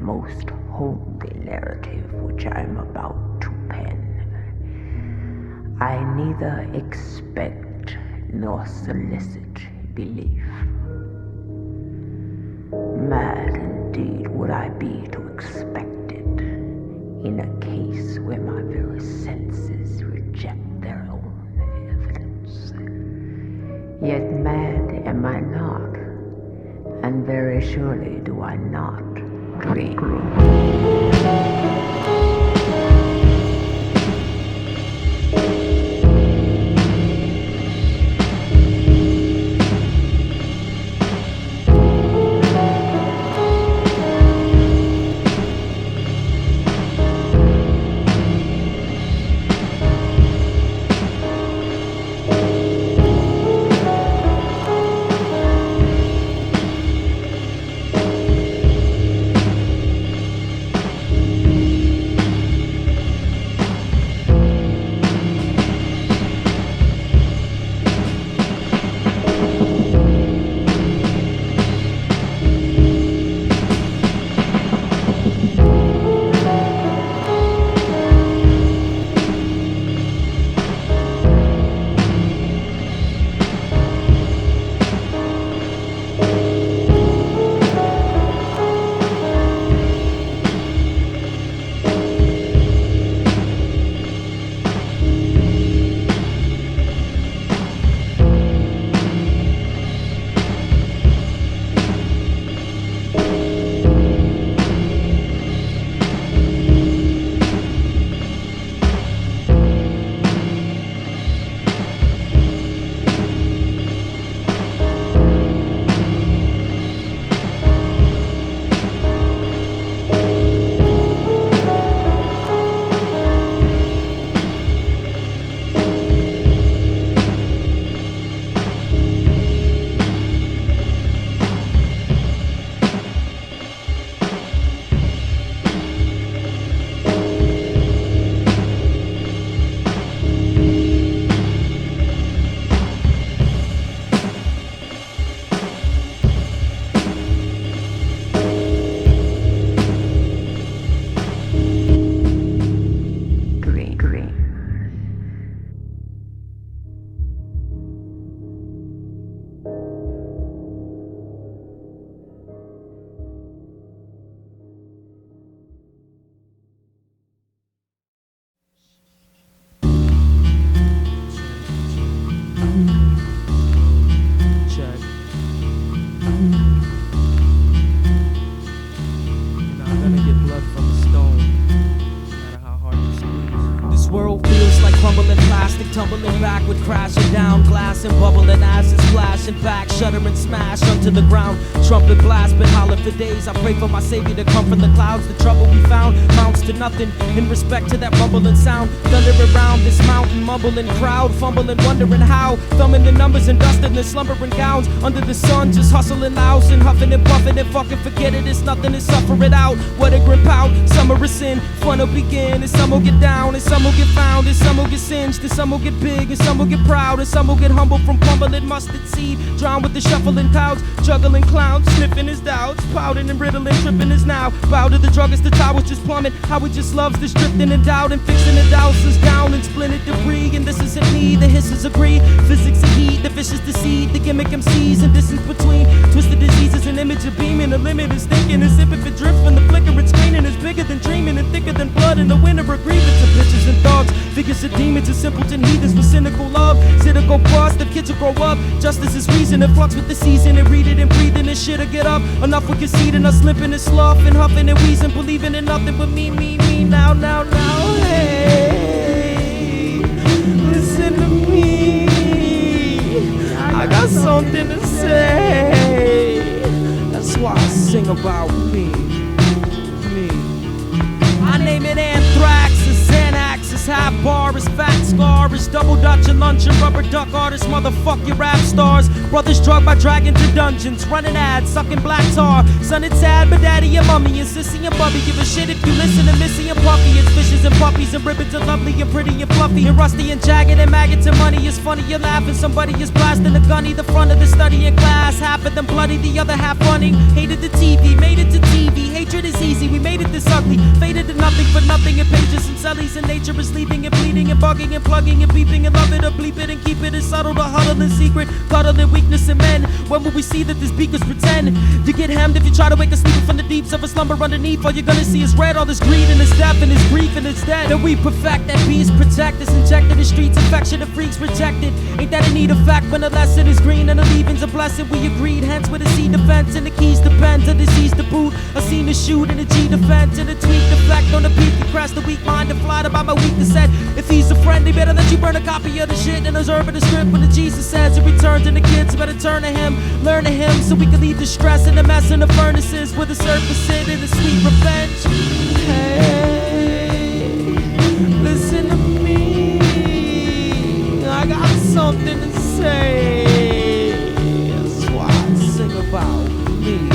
most holy narrative which I am about to pen. I neither expect nor solicit belief. Mad indeed would I be to expect it in a case where my very senses reject their own evidence. Yet mad am I not, and very surely do I not dream. Tumbling backward, crashing down, glass and bubbling, acid splashing back, shudder and smash onto the ground. Trumpet blast, been hollering for days. I pray for my savior to come from the clouds. The trouble we found mounts to nothing in respect to that rumbling sound. Thunder around this mountain, mumbling crowd, fumbling, wondering how. Thumbing the numbers and dusting the slumbering gowns under the sun, just hustling louse and huffing and puffing and fucking forget it. It's nothing to suffer it out. What a grip out, summer is sin, fun will begin, and some will get down, and some will get found, and some will get singed, and some will get big, and some will get proud, and some will get humble from pummeling mustard seed, drowned with the shuffling clouds, juggling clowns, sniffing his doubts, pouting and riddling, tripping his now. Bow to the druggist, the towers just plummet. How he just loves this drifting and doubt and fixing the douses down and splinted debris. And this isn't me, the hisses agree. Physics and heat, the vicious deceit, the gimmick MCs and distance between. Twisted diseases, an image of beaming, the limit is thinking, as if it drift from the flickering screening is bigger than dreaming and thicker than blood in the winter of grievance of bitches and thugs. Figures of demons and simpleton heathens with cynical love. Cynical bust, the kids will grow up. Justice is reason and flux with the season and read it and breathing and shit'll get up. Enough with conceit and us slipping and slough and huffing and wheezing, believing in nothing but me, now, hey, listen to me, I got something to say, that's why I sing about me. I name it anthrax, it's Xanax, it's half bar, it's fat scar, it's double dutch and lunch and rubber duck artists, motherfuck your rap stars. Brothers drugged by dragging to dungeons, running ads, sucking black tar. Son, it's sad, but daddy and mummy and sissy and bubby give a shit if you listen to Missy and Puffy. It's fishes and puppies and ribbons and lovely and pretty and fluffy and rusty and jagged and maggots and money. It's funny you're laughing, somebody is blasting a gunny. The front of the study in class, half of them bloody, the other half running. Hated the TV, made it to TV, hatred is easy. We lately. Faded to nothing for nothing in pages and cellies, and nature is leaving and bleeding and bugging and plugging and beeping and love it or bleep it and keep it as subtle to huddle in secret, cuddle in weakness in men. When will we see that this beakers pretend? You get hemmed if you try to wake a sleeper from the deeps of a slumber underneath. All you're gonna see is red, all this greed and this death and this grief and it's dead. And we perfect that peace, protect us, injected in streets, affectionate freaks rejected. Ain't that a need of fact when the lesson is green and the leaving's a blessing? We agreed, hence with a C defense and the keys depends. A disease to boot, a scene to shoot and a G defense and a tweak deflect on the peak and crash the weak mind and fly about my weakness said. If he's a friend, they better let you burn a copy of the shit and observe the script when the Jesus says it returns and the kids better turn to him, learn to him so we can leave the stress and the mess in the furnaces with the surface in a sweet revenge. Hey, listen to me, I got something to say. That's why I sing about me.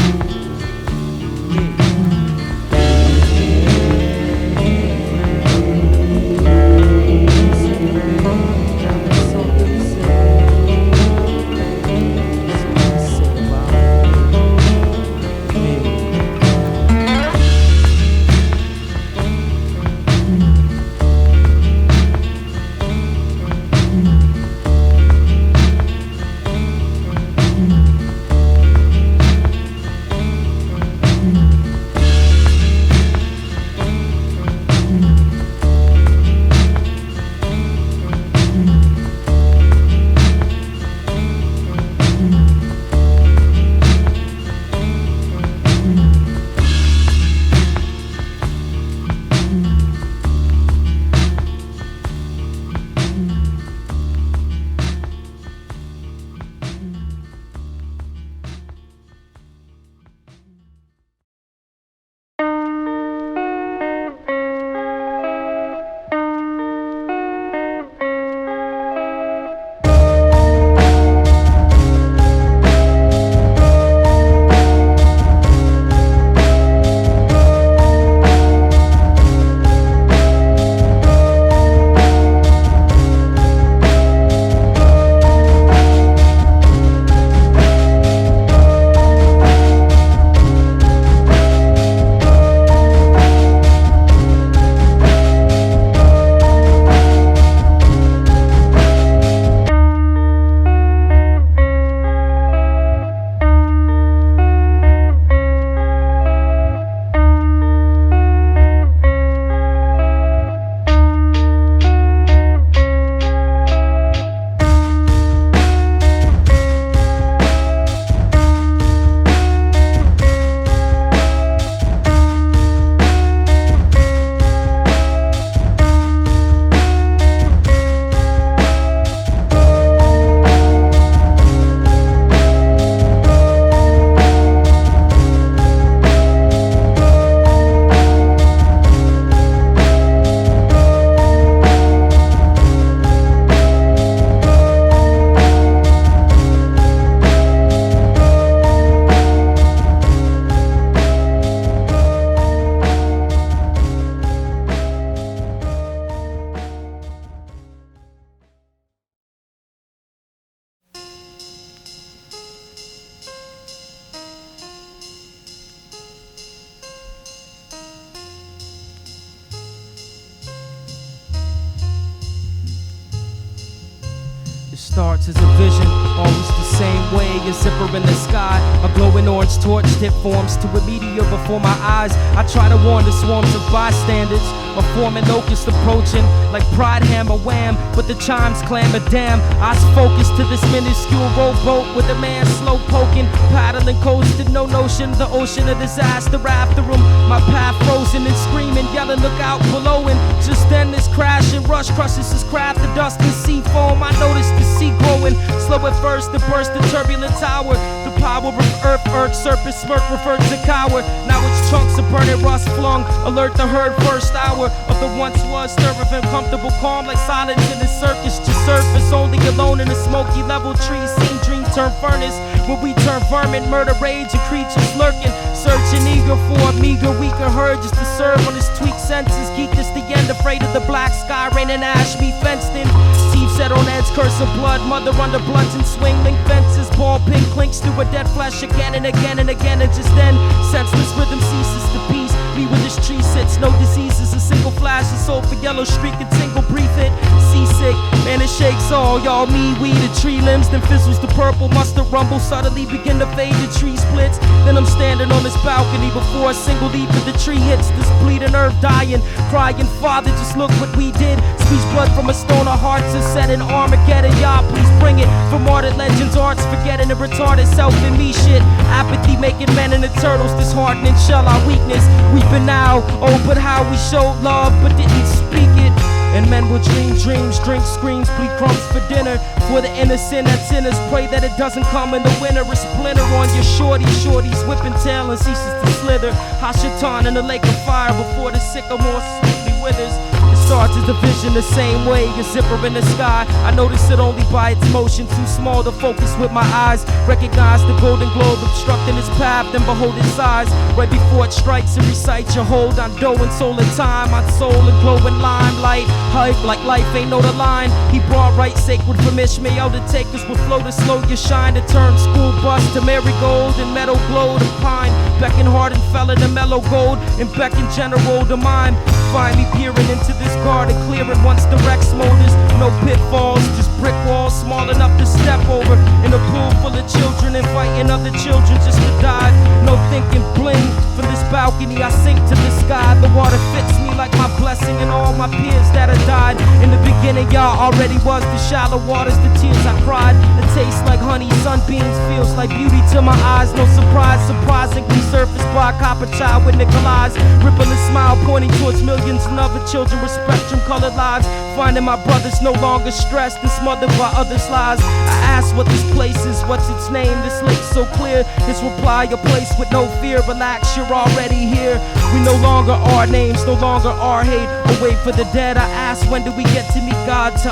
Starts as a vision, always the same way. A zipper in the sky, a glowing orange torch tip forms to a meteor before my eyes. I try to warn the swarms of bystanders, a forming locust approaching like pride hammer wham, but the chimes clamor damn. Eyes focused to this minuscule rowboat with a man slow poking, paddling coasting, no notion, the ocean of disaster after him. My path frozen and screaming, yelling, look out below. And just then this crash and rush crushes his craft, the dust and sea foam. I noticed the sea growing, slow at first, to burst the turbulent tower. The power of earth, serpent smirk referred to coward. Now it's chunks of burning rust flung, alert the herd first hour of the once was stir of uncomfortable calm, like silence in the circus. Just surface only alone in a smoky level tree, scene dream turn furnace. When we turn vermin, murder rage and creatures lurking, searching eager for a meager weaker herd just to serve on his tweaked senses. Geek this the end, afraid of the black sky, rain and ash, me fenced in. Teeth set on edge, curse of blood, mother under blunts and swing link fences. Ball pin clinks through a dead flesh again and again and again, and just then senseless rhythm ceases to peace. Me with this tree sits beats, no diseases, a single flash of soul for yellow streak and single brief hit. Seasick, man, it shakes all. Y'all, me, we, the tree limbs, then fizzles the purple, mustard rumble, subtly begin to fade, the tree splits. Then I'm standing on this balcony before a single leaf of the tree hits. This bleeding earth dying, crying, Father, just look what we did. Speech blood from a stone of hearts is set in Armageddon. Y'all, please bring it. For martyred legends, arts, forgetting the retarded self in me shit. Apathy making men and the turtles disheartening, shell our weakness. Weeping now, oh, but how we showed love, but didn't speak it. And men will dream dreams, drink screams, bleed crumbs for dinner. For the innocent that sinners pray that it doesn't come in the winter. A splinter on your shorty's whipping tail and ceases to slither. Hashatan in the lake of fire before the sycamore sweetly withers. It starts as a vision the same way, a zipper in the sky. I notice it only by its motion, too small to focus with my eyes. Recognize the golden globe obstructing its path, then behold its eyes. Right before it strikes and recites your hold on dough and soul of time. My soul and glowing limelight, hype like life ain't no the line. He brought right sacred from Ishmael to take us with flow to slow your shine. To turn school bus to marigold and meadow glow to pine. Becking hard and fell in the mellow gold and beckon general to mine. Find me peering into this garden, clearing once the Rex motors. No pitfalls, just brick walls small enough to step over. In a pool full of children, inviting other children just to dive. No thinking bling, from this balcony I sink to the sky. The water fits me like my blessing and all my peers that have died. In the beginning y'all already was the shallow waters, the tears I cried. It tastes like honey, sunbeams, feels like beauty to my eyes. No surprise, surprisingly surfaced by a copper child with nickel eyes. Rippling smile pointing towards millions and other children with spectrum colored lives. Finding my brothers no longer stressed and smothered by others' lies. I ask what this place is, what's its name? This lake's so clear. His reply, a place with no fear. Relax, you're already here. We no longer are names, no longer are hate. Or wait for the dead. I ask, when do we get to meet God? To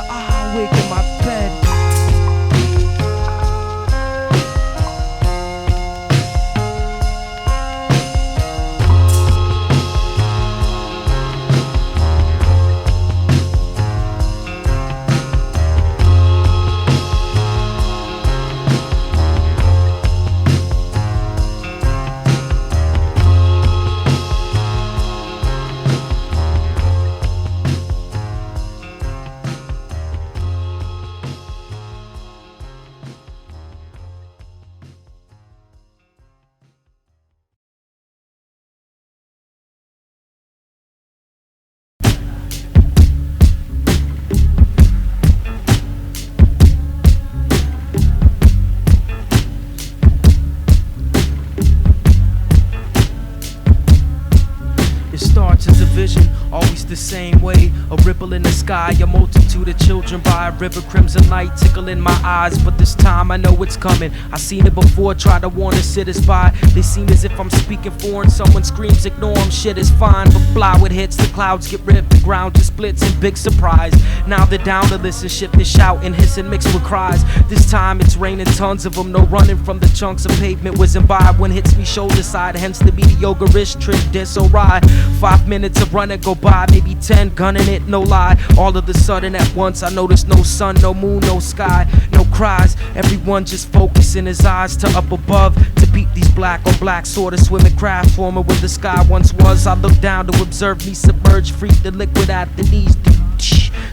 wake in my bed. Always the same way, a ripple in the sky, a multitude of children by a river, crimson light tickling my eyes. But this time I know it's coming. I seen it before, try to warn the sitters by. They seem as if I'm speaking foreign. Someone screams, ignore them, shit is fine. But flower hits, the clouds get ripped, the ground just splits in big surprise. Now they're down to listen, shifting, shouting, hissing, mixed with cries. This time it's raining tons of them, no running from the chunks of pavement whizzing by. One hits me shoulder side, hence the mediocre-ish trick, this alright. 5 minutes of running go by, maybe 10, gunning it, no lie. All of a sudden at once I notice no sun, no moon, no sky, no cries. Everyone just focusing his eyes to up above, to beat these black on black sort of swimming craft forming where the sky once was. I look down to observe me submerged, free the liquid at the knees.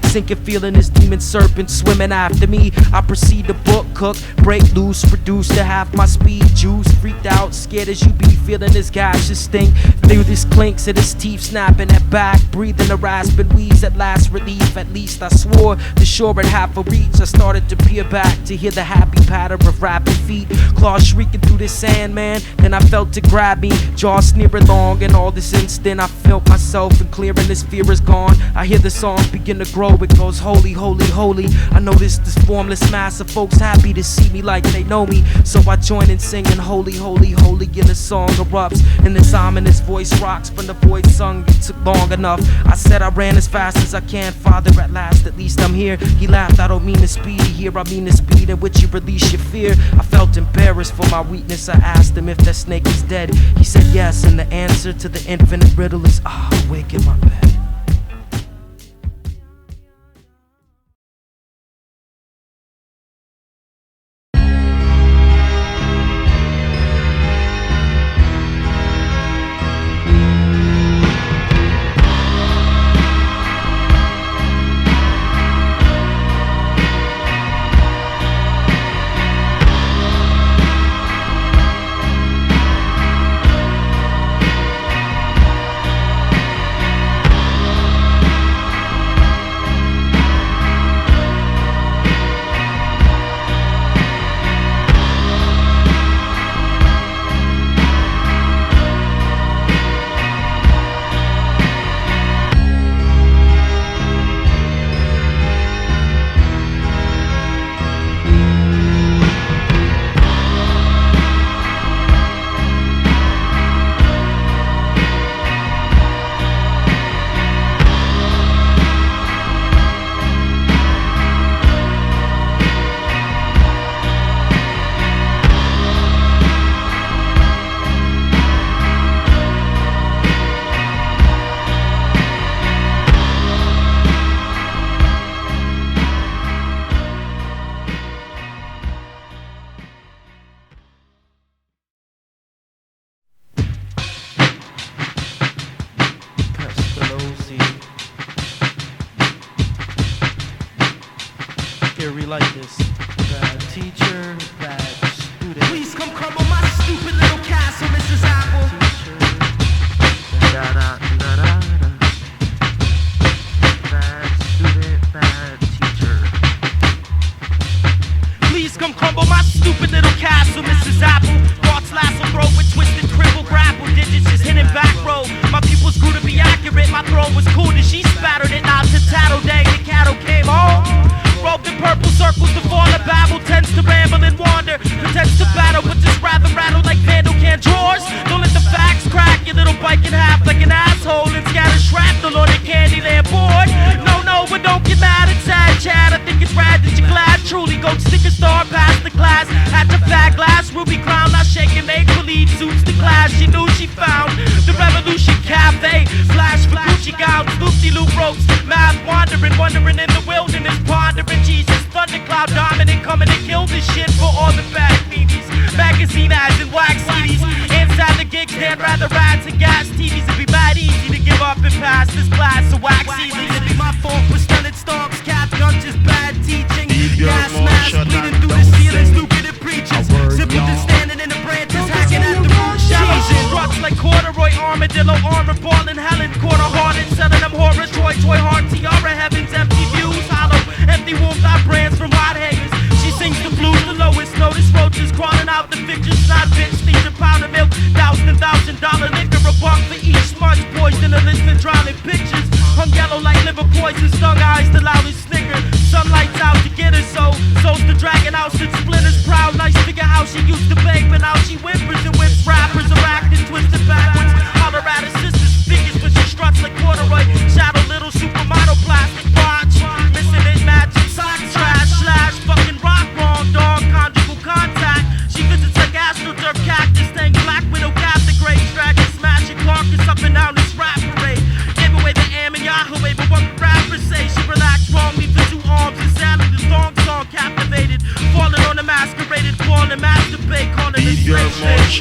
Sinking, feeling this demon serpent swimming after me. I proceed to book, cook, break loose, reduce to half my speed. Juice, freaked out, scared as you be, feeling this gaseous stink. Through this clinks of his teeth snapping at back, breathing the rasping wheeze at last relief. At least I swore the shore at half a reach. I started to peer back to hear the happy patter of rapid feet, claws shrieking through the sand, man. Then I felt it grab me, jaw sneering long. And all this instant I felt myself, and clearing this fear is gone. I hear the song begin to grow, it goes holy, holy, holy. I notice this formless mass of folks happy to see me like they know me. So I join in singing holy, holy, holy, and the song erupts. And this ominous voice rocks from the void sung. It took long enough. I said I ran as fast as I can, Father, at last, at least I'm here. He laughed, I don't mean the speed here, I mean the speed in which you release your fear. I felt embarrassed for my weakness. I asked him if that snake is dead. He said yes, and the answer to the infinite riddle is awake in my bed. Here, relight this. Bad teacher, bad student. Please come crumble my stupid little castle, Mrs. Apple. Teacher, da-da-da-da-da. Bad student, bad teacher. Please come crumble my stupid little castle, Mrs. Apple. Thoughts lasso throat with twisted cripple grapple. Digits just hitting back row. My pupils grew to be accurate. My throne was cool and she spattered it out to tattle day. The cattle came home. Robed in purple circles, the fall of babble tends to ramble and wander. Pretends to battle, but just rather rattle like vandal can drawers. Don't let the facts crack your little bike in half like an asshole and scatter shrapnel on the Candyland board. No, but don't get mad at sad chat. I think it's rad that you're glad. Truly, go stick a star past the class. At the fat glass, ruby crown, not shaking, make believe suits the class. She knew she found the Revolution Cafe. Flash for Gucci gowns, loop-de-loop ropes. Math wandering in the wilderness, pondering Jesus. Thundercloud dominant, coming to kill this shit for all the bad memes. Magazine ads and wax CDs. Inside the gigs, they'd rather rides and gas TVs. It'd be mad easy to give up and pass this class of wax CDs. It'd be my fault for stunted stomps, cap guns, just bad teaching. Gas masks bleeding through the ceiling, stupid at preachers. Simpleton standing in the branches, hacking at the root shallows. Struts like corduroy, armadillo, armor, balling, Helen, quarter-hearted, selling them horror, toy heart, tiara, heavens, empty views, hollow, empty wolf, eye brands from hot haters. She sings the blues, the lowest notice, roaches crawling out the pictures, not bitch, needs a pound of milk, $1,000 liquor, a buck for each smudge, poison, a list and drowning pictures, hung yellow like liver poison, stung eyes, the loudest snicker, sunlight's out to get her, so's the dragon house and splitters, proud, nice figure how she used to beg, but now she whimpers and whips rappers, are acting twisted backwards, holler at her sister's figures, but she struts like corduroy, shadow little supermodel, plastic watch, missing his magic sock, trash, slash, fucking rock, wrong dog, conjugal contact, she visits like astroturf cactus, thing, black widow, captain, great dragon, smashing carcass up and down this rap parade, gave away the am and Yahweh, but what the rappers say, she relaxed wrongly for 2 arms and sadly the song captivated, falling on the masqueraded, falling masturbate, calling it straight shit.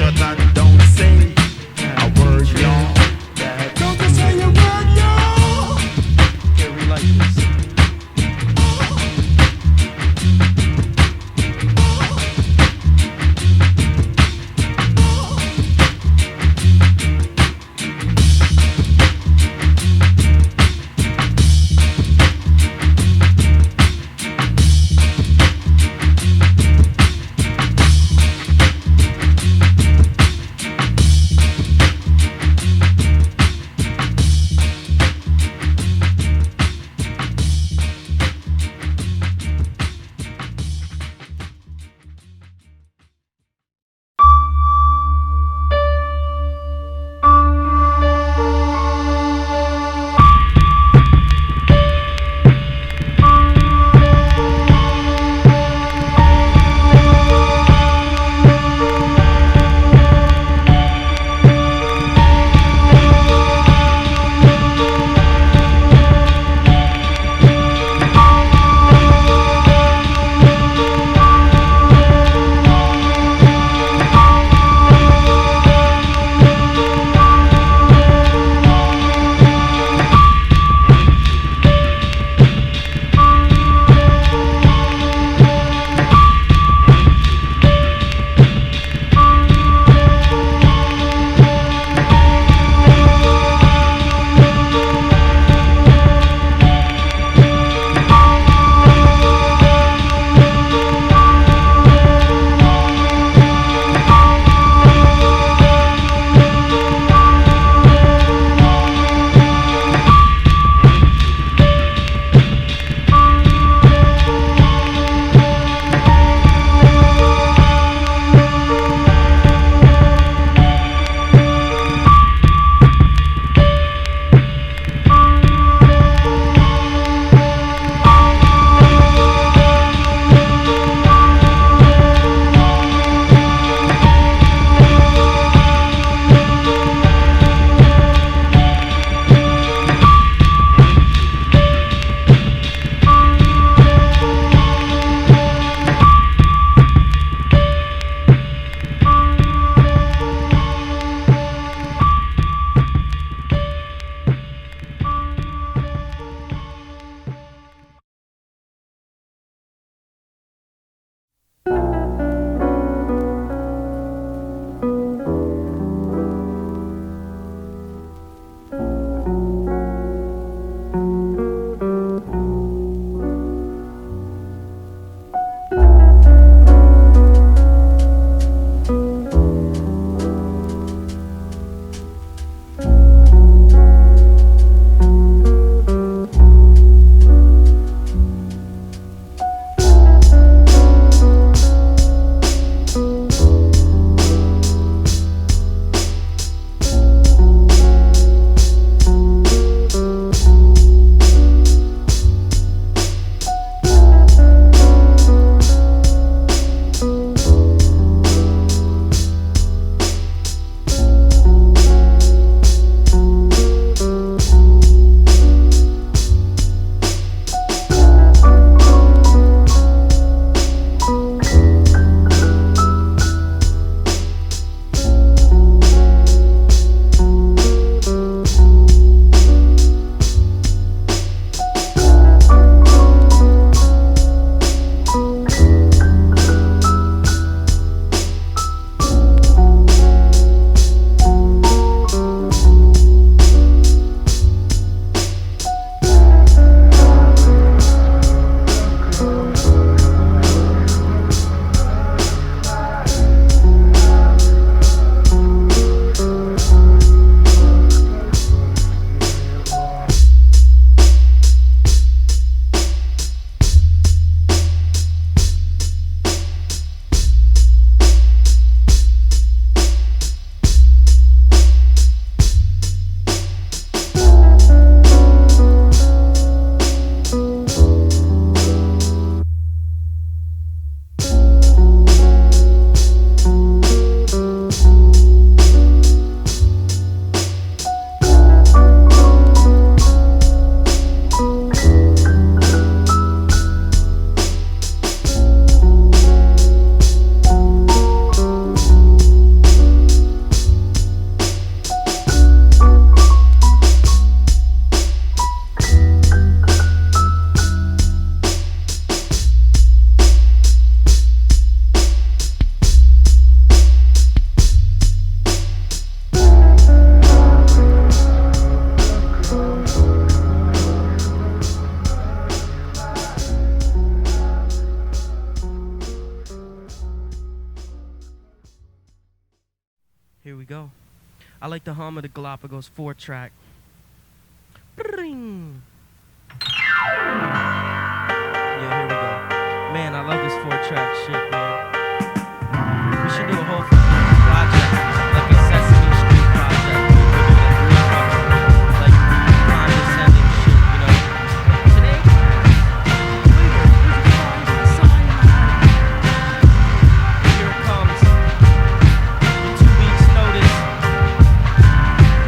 I like the hum of the Galapagos 4-track. Bring. Yeah, here we go. Man, I love this 4-track shit, man. We should do a whole project, like a Sesame Street project. Like condescending shit, you know. Today, here it comes. In 2 weeks' notice.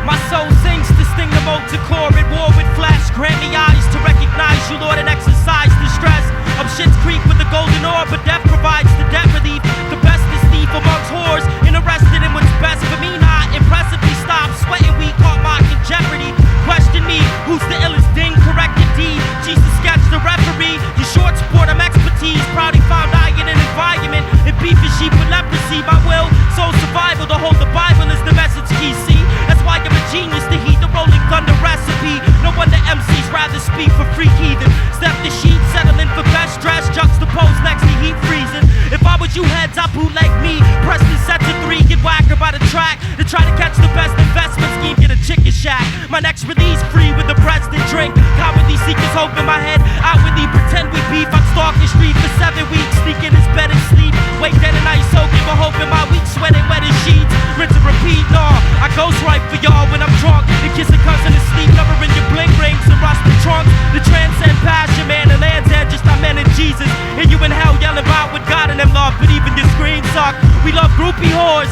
My soul sings to sting the multicore at war with flesh. Grant me eyes to recognize you, Lord, and exercise the stress of Shit's Creek with the golden ore, but death provides the debt relief. The best is thief amongst whores, interested in what's best for me, not impressively stop sweating weak, caught mock in jeopardy. Question me, who's the illest ding, corrected D? Jesus sketch the referee, you short sport, I'm expertise. Proudly found I in an environment, in beef and sheep with leprosy. My will, soul survival, to hold the Bible is the message key, see? That's why you're a genius to heat the rolling thunder recipe. No wonder MCs rather speak for freak heathen. Step the sheet, settling for best dress, juxtaposed next to heat freezing. If I was you heads, I bootleg me. Press the set to 3, get whacker by the track. To try to catch the best investment scheme, get a chicken shack. My next release free with the Preston drink. Cowardly seekers hope in my head. Outwardly pretend we beef. I'm stalking street for 7 weeks. Sneak in his bed and sleep. Wake dead and ice soaking, but hope in my weak sweating wet as sheets. Rinse and repeat, nah. I ghost right for y'all when I'm drunk. And kiss a cousin to sleep. Never in your bling rings and rusted trunks. The transcend passion, man. The land's end, just I'm men in Jesus. And you in hell yelling about with God and them love, but even your screams suck. We love groupie whores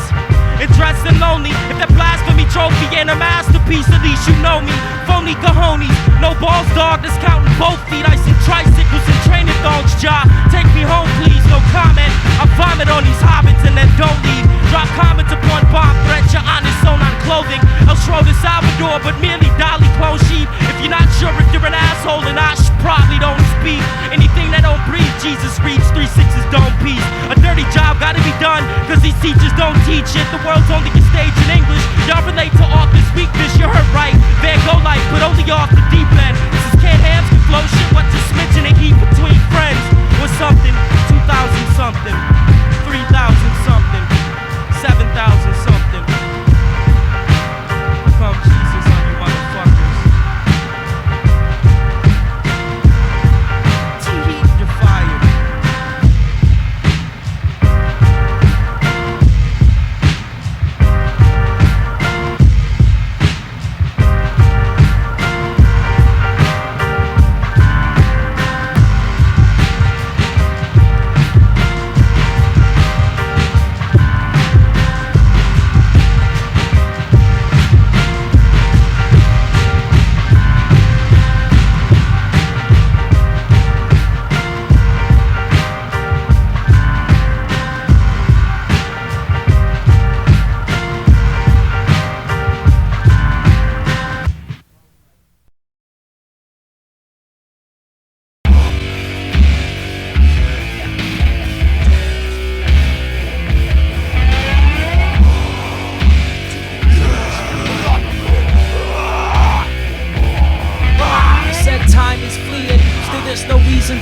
and dressed and lonely. If that blasphemy trophy ain't a masterpiece, at least you know me. Phony cojones, no balls, dog. That's counting both feet. Icing tricycles and training thongs. Jaw, take me home, please. No comment. I vomit on these hobbits and then don't leave. Drop comments upon bomb threats. You're honest, sewn on clothing. El Schroeder, Salvador, but merely Dolly clone sheep. If you're not sure if you're an asshole, then I should probably don't speak. Anything that don't breathe, Jesus reads 3 6s, don't peace. A dirty job gotta be done, cause these teachers don't teach it. The world's only a stage in English. Y'all relate to author's weakness, you heard right. Van Gogh like, but only off the deep end. This is can't hands can flow shit, what's a smidgen and heat between friends? Or something, 2,000 something, 3,000 something, 7,000 something. Come Jesus on you motherfuckers. Tee Hee, you're fired.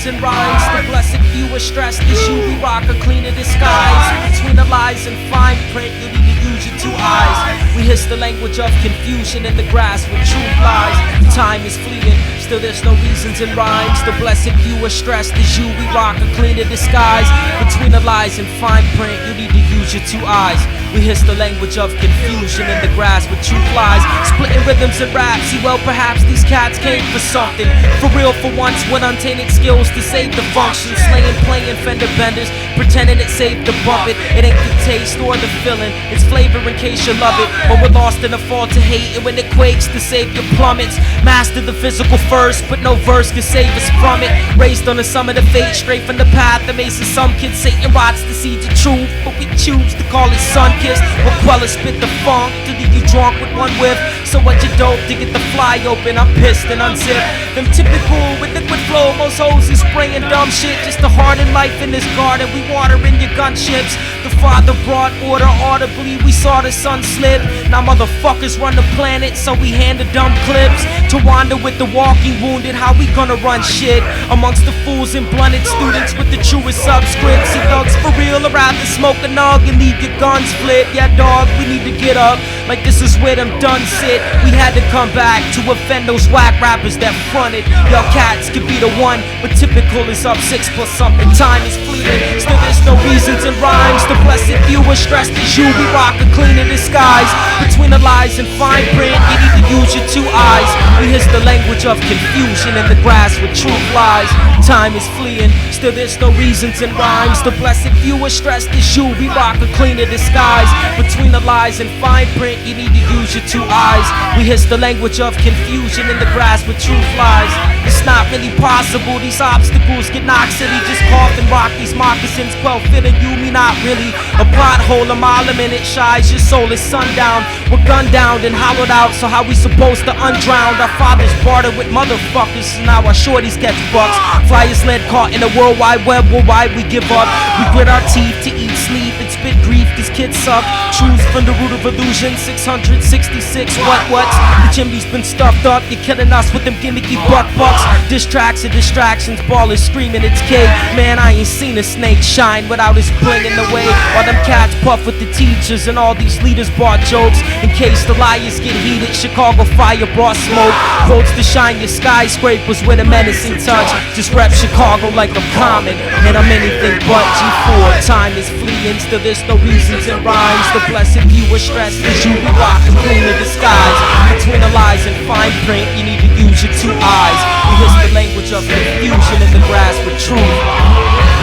And rhymes, the blessed few are stressed as you we rock a cleaner disguise. Between the lies and fine print, you need to use your 2 eyes. We hiss the language of confusion in the grass where truth lies. Time is fleeting, still there's no reasons in rhymes. The blessed few are stressed as you we rock a cleaner disguise. Between the lies and fine print, you need to use your 2 eyes. We hiss the language of confusion in the grass where truth lies. Splitting rhythms and raps, see well perhaps these cats came for something. For real for once with untainted skills to save the function. Slaying, playing fender benders, pretending it saved the bump it. It ain't the taste or the feeling, it's flavor in case you love it. Or we're lost in a fall to hate, and when it quakes the savior plummets. Master the physical first, but no verse can save us from it. Raised on the summit of fate, straight from the path that makes some kids Satan rots the seeds of truth, but we choose to call it sun-kissed. Or Qwel spit the funk to leave you drunk with one whiff. So what you dope to get the fly open, I'm pissed and unzipped. Them typical with liquid flow, most hoes is spraying dumb shit. Just to harden life in this garden, we water in your gunships. The Father brought order audibly, we saw the sun slip. Now motherfuckers run the planet, so we hand the dumb clips. To wander with the walking wounded, how we gonna run shit? Amongst the fools and blunted students with the truest subscripts. See thugs for real, or rather smoke a nog and leave your guns flit. Yeah, dog, we need to get up, like this is where them done sit. We had to come back to offend those whack rappers that fronted. Y'all cats could be the one, but typical is up 6 plus something. Time is fleeting, still there's no reasons and rhymes. The blessed few are stressed as you. We rock a clean in disguise. Between the lies and fine print, you need to use your 2 eyes. We hiss the language of confusion in the grass where truth lies. Time is fleeing, still there's no reasons and rhymes. The blessed few are stressed as you. We rock a clean in disguise. Between the lies and fine print, you need to use your 2 eyes. We hiss the language of confusion in the grass where truth lies. It's not really possible, these obstacles get knocked silly. Just cough and rock these moccasins. Qwel fitting you, me not really. A plot hole, a mile a minute shies. Your soul is sundown. We're gunned down and hollowed out, so how we supposed to undrown? Our fathers bartered with motherfuckers, so now our shorties catch bucks. Flyers lead caught in a world wide web, well why we give up? We grit our teeth to eat, sleep, and spit grief, cause kids suck. Choose from the root of illusion, 666 what's? The chimney's been stuffed up, you're killing us with them gimmicky bucks. Diss tracks and distractions, ballers screaming it's K. Man, I ain't seen a snake shine without his bling in the way. While them cats puff with the teachers and all these leaders bought jokes. In case the liars get heated, Chicago fire brought smoke. Quotes to shine your skyscrapers with a menacing touch. Just rep Chicago like I'm common, and I'm anything but G4. Time is fleeing, still there's no reasons and rhymes. The blessed few are stressed as you. We rock the clean in disguise. Between the lies and fine print, you need to use your 2 eyes. We hiss the language of confusion in the grass with truth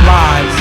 lies.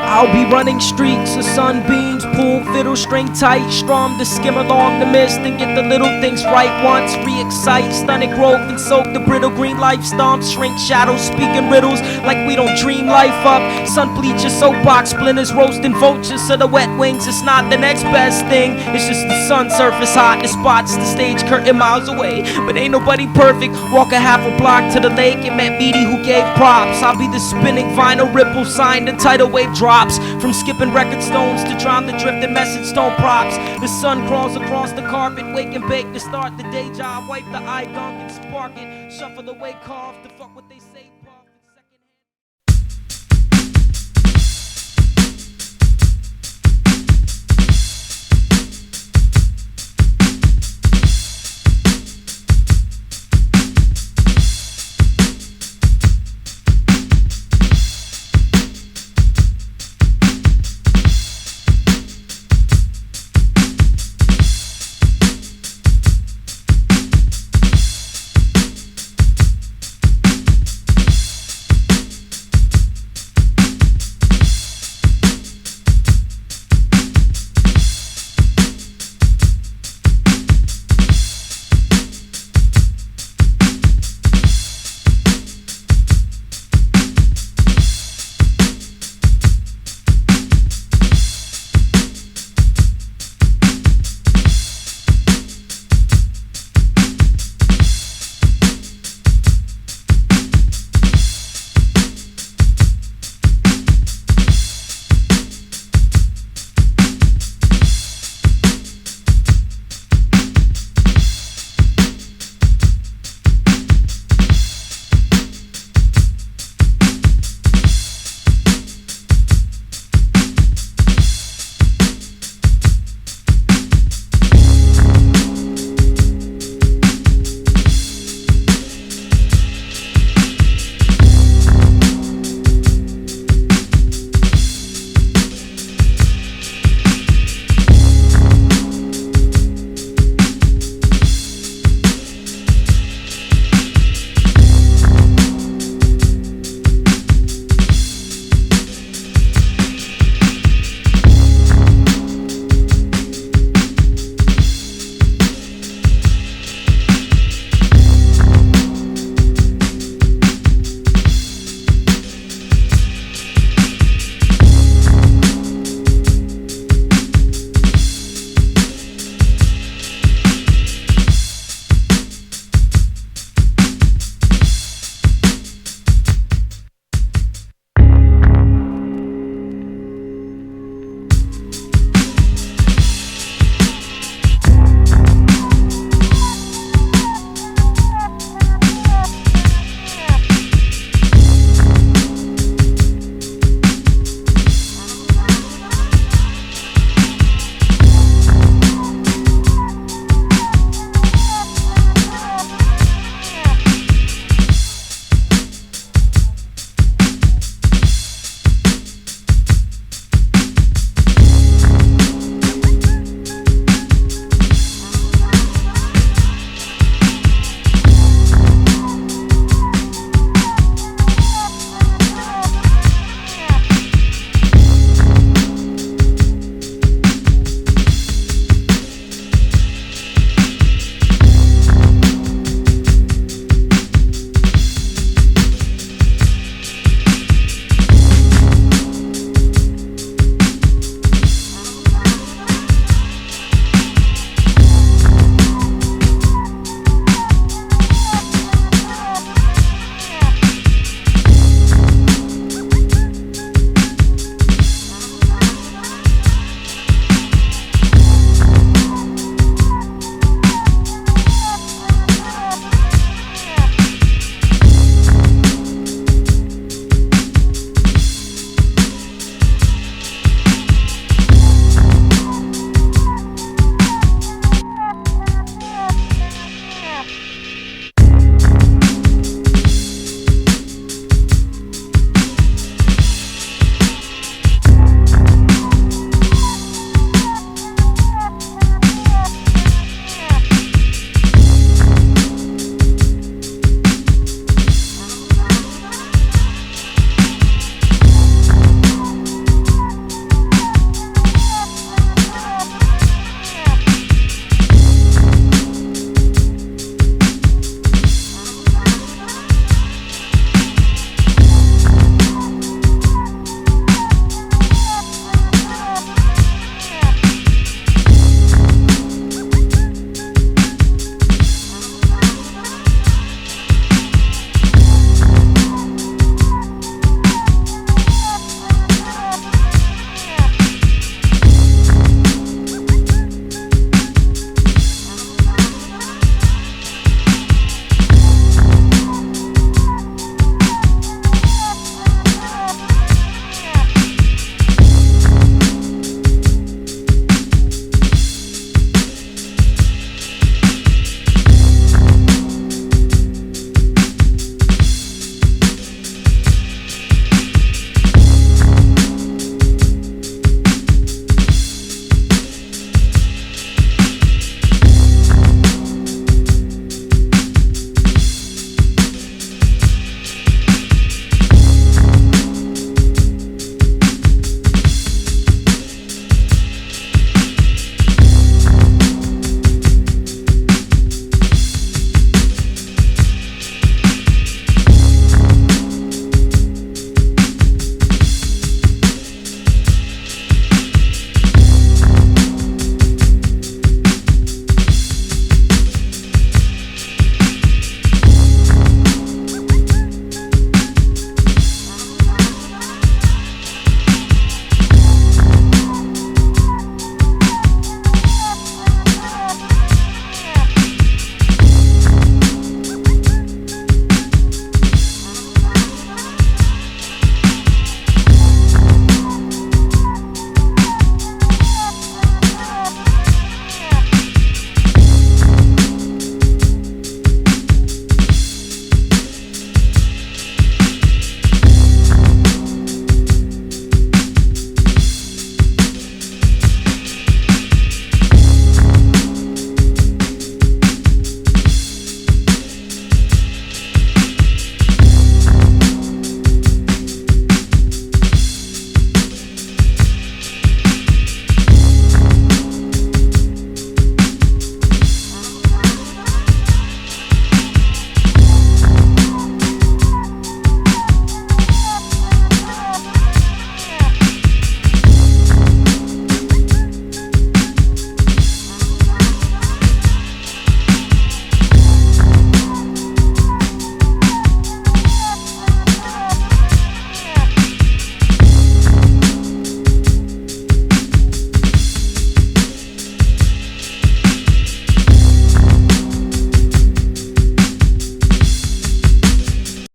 I'll be running streaks of sunbeams, pull fiddle string tight, strum to skim along the mist and get the little things right once. Re-excite, stunning growth and soak the brittle green life stomps, shrink shadows, speaking riddles like we don't dream life up. Sun bleaches, soapbox splinters, roasting vultures, so the wet wings. It's not the next best thing, it's just the sun surface hot. The spots the stage curtain miles away, but ain't nobody perfect. Walk a half a block to the lake and met Meaty who gave props. I'll be the spinning vinyl ripple sign, the tidal wave drops. From skipping record stones to drown the drifting message stone props. The sun crawls across the carpet, wake and bake to start the day job. Wipe the eye gunk and spark it, shuffle away cough to fuck what they say.